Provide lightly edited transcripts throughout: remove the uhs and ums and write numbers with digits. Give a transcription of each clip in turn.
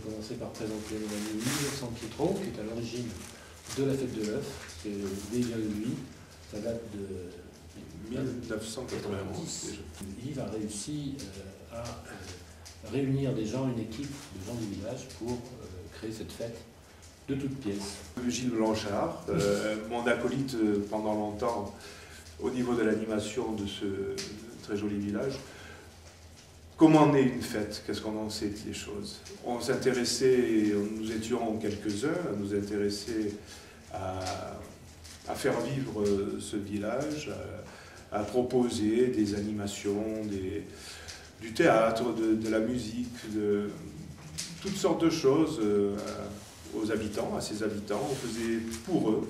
commencer par présenter mon ami Yves San Pietro, qui est à l'origine de la fête de l'œuf. C'est l'idée vient de lui, ça date de 1990. Yves a réussi à réunir des gens, une équipe de gens du village pour créer cette fête de toutes pièces. Gilles Blanchard, mon acolyte pendant longtemps au niveau de l'animation de ce très joli village. Comment naît une fête? Qu'est-ce qu'on en sait des choses? On s'intéressait, nous étions quelques-uns, à nous intéresser à faire vivre ce village, à proposer des animations, du théâtre, de la musique, de toutes sortes de choses aux habitants, à ces habitants. On faisait pour eux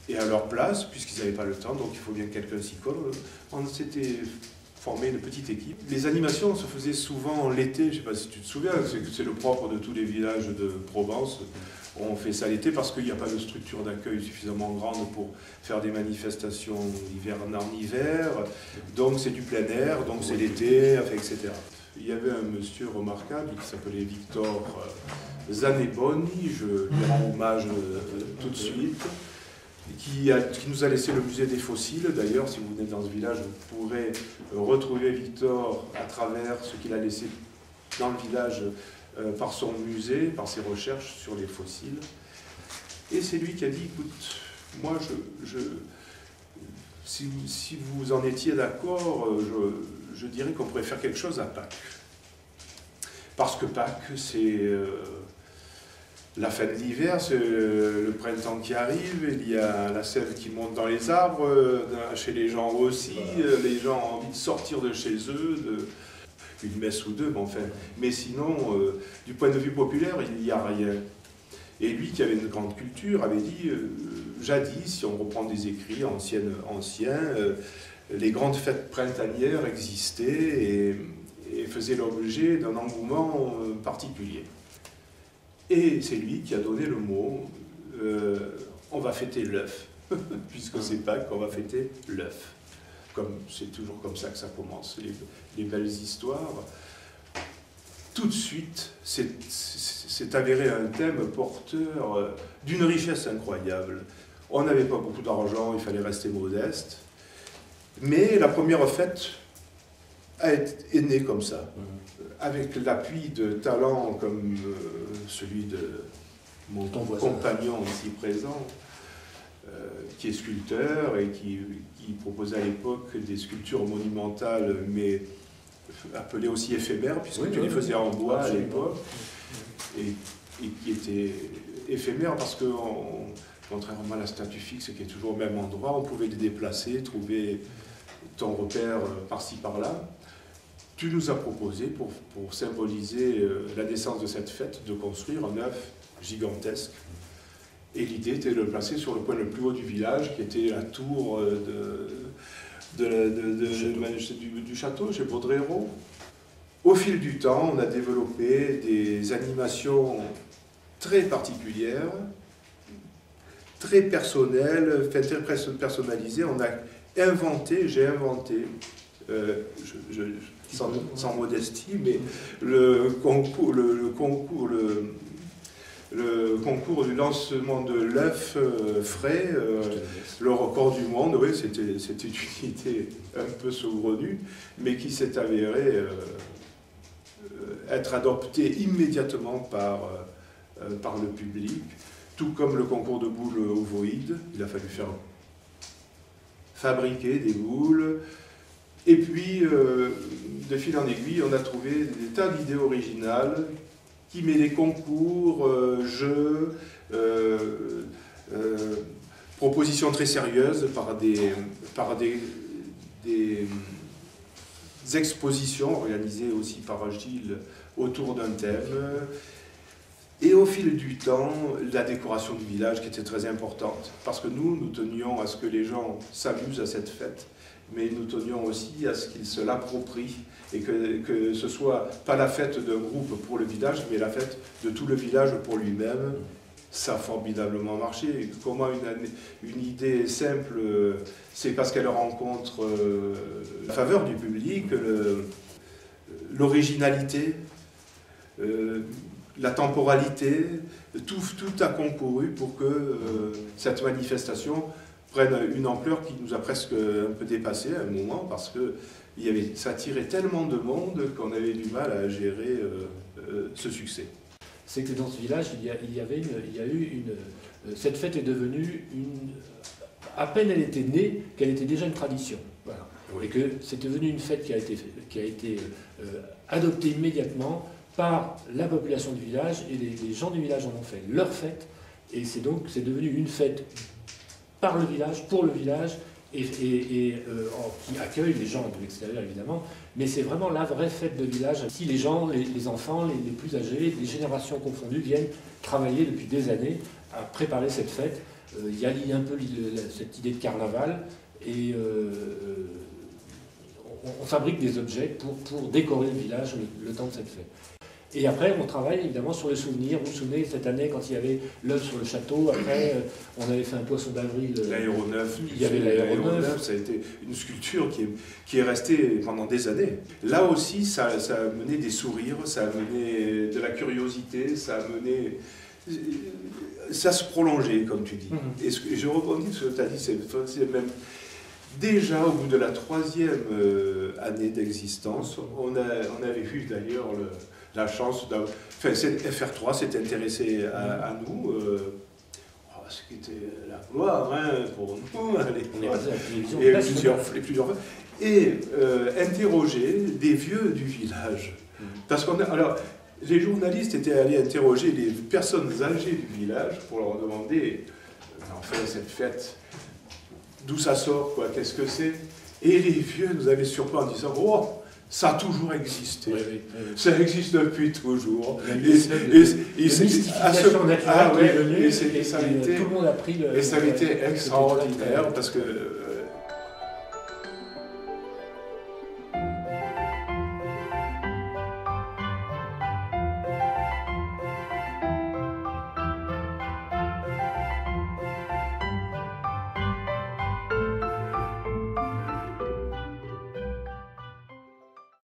et à leur place, puisqu'ils n'avaient pas le temps, donc il faut bien que quelqu'un s'y colle. On s'était formé une petite équipe. Les animations se faisaient souvent l'été, je ne sais pas si tu te souviens, c'est le propre de tous les villages de Provence. On fait ça l'été parce qu'il n'y a pas de structure d'accueil suffisamment grande pour faire des manifestations en hiver. Donc c'est du plein air, donc c'est l'été, etc. Il y avait un monsieur remarquable qui s'appelait Victor Zaneboni, je lui rends hommage tout de suite, qui nous a laissé le musée des fossiles. D'ailleurs, si vous venez dans ce village, vous pourrez retrouver Victor à travers ce qu'il a laissé dans le village par son musée, par ses recherches sur les fossiles. Et c'est lui qui a dit, écoute, moi, si vous en étiez d'accord, je dirais qu'on pourrait faire quelque chose à Pâques. Parce que Pâques, c'est la fin de l'hiver, c'est le printemps qui arrive, il y a la sève qui monte dans les arbres, chez les gens aussi, les gens ont envie de sortir de chez eux, une messe ou deux, mais sinon, du point de vue populaire, il n'y a rien. Et lui, qui avait une grande culture, avait dit, jadis, si on reprend des écrits anciens, les grandes fêtes printanières existaient et faisaient l'objet d'un engouement particulier. Et c'est lui qui a donné le mot, on va fêter l'œuf, puisque c'est Pâques, on va fêter l'œuf. C'est toujours comme ça que ça commence, les belles histoires. Tout de suite, c'est avéré un thème porteur d'une richesse incroyable. On n'avait pas beaucoup d'argent, il fallait rester modeste. Mais la première fête est née comme ça, avec l'appui de talents comme celui de mon compagnon ici présent, qui est sculpteur et qui proposait à l'époque des sculptures monumentales, mais appelées aussi éphémères, puisque tu les faisais en bois à l'époque, et qui étaient éphémères parce que, contrairement à la statue fixe qui est toujours au même endroit, on pouvait les déplacer, trouver ton repère par-ci par-là. Tu nous as proposé, pour symboliser la naissance de cette fête, de construire un œuf gigantesque. Et l'idée était de le placer sur le point le plus haut du village, qui était la tour du château, chez Baudrero. Au fil du temps, on a développé des animations très particulières, très personnelles, très personnalisées. On a inventé, j'ai inventé, sans modestie, mais le concours du lancement de l'œuf frais, le record du monde, oui, c'était une idée un peu saugrenue, mais qui s'est avérée être adoptée immédiatement par le public, tout comme le concours de boules ovoïdes. Il a fallu fabriquer des boules. Et puis, de fil en aiguille, on a trouvé des tas d'idées originales qui met des concours, jeux, propositions très sérieuses par des expositions organisées aussi par Gilles autour d'un thème. Et au fil du temps, la décoration du village qui était très importante. Parce que nous tenions à ce que les gens s'amusent à cette fête, mais nous tenions aussi à ce qu'ils se l'approprient et que ce soit pas la fête d'un groupe pour le village, mais la fête de tout le village pour lui-même. Ça a formidablement marché. Comment une idée simple, c'est parce qu'elle rencontre la faveur du public, l'originalité, la temporalité, tout a concouru pour que cette manifestation prenne une ampleur qui nous a presque un peu dépassé à un moment, parce que ça attirait tellement de monde qu'on avait du mal à gérer ce succès. C'est que dans ce village, cette fête est devenue à peine elle était née, qu'elle était déjà une tradition. Voilà. Oui. Et que c'est devenu une fête qui a été adoptée immédiatement par la population du village, et les gens du village en ont fait leur fête, et c'est devenu une fête par le village, pour le village, qui accueille les gens de l'extérieur évidemment, mais c'est vraiment la vraie fête de village. Si les gens, les enfants, les plus âgés, les générations confondues viennent travailler depuis des années à préparer cette fête, il y a un peu cette idée de carnaval, et on fabrique des objets pour décorer le village le temps de cette fête. Et après, on travaille évidemment sur les souvenirs. Vous vous souvenez, cette année, quand il y avait l'œuvre sur le château, après, on avait fait un poisson d'avril. L'aéronef. Il y avait l'aéronef. Ça a été une sculpture qui est restée pendant des années. Là aussi, ça a mené des sourires, ça a mené de la curiosité, ça a mené... Ça se prolongeait, comme tu dis. Et je rebondis sur ce que tu as dit, c'est même... Déjà, au bout de la 3e année d'existence, on avait eu d'ailleurs la chance d'avoir... Enfin, FR3 s'est intéressé à nous, ce qui était la gloire pour nous, plusieurs fois, et interroger des vieux du village. Parce alors, les journalistes étaient allés interroger les personnes âgées du village pour leur demander, enfin, cette fête, d'où ça sort, quoi, qu'est-ce que c'est? Et les vieux nous avaient surpris en disant, oh, ça a toujours existé, ça existe depuis toujours. Tout le monde a pris et ça a été extraordinaire, parce que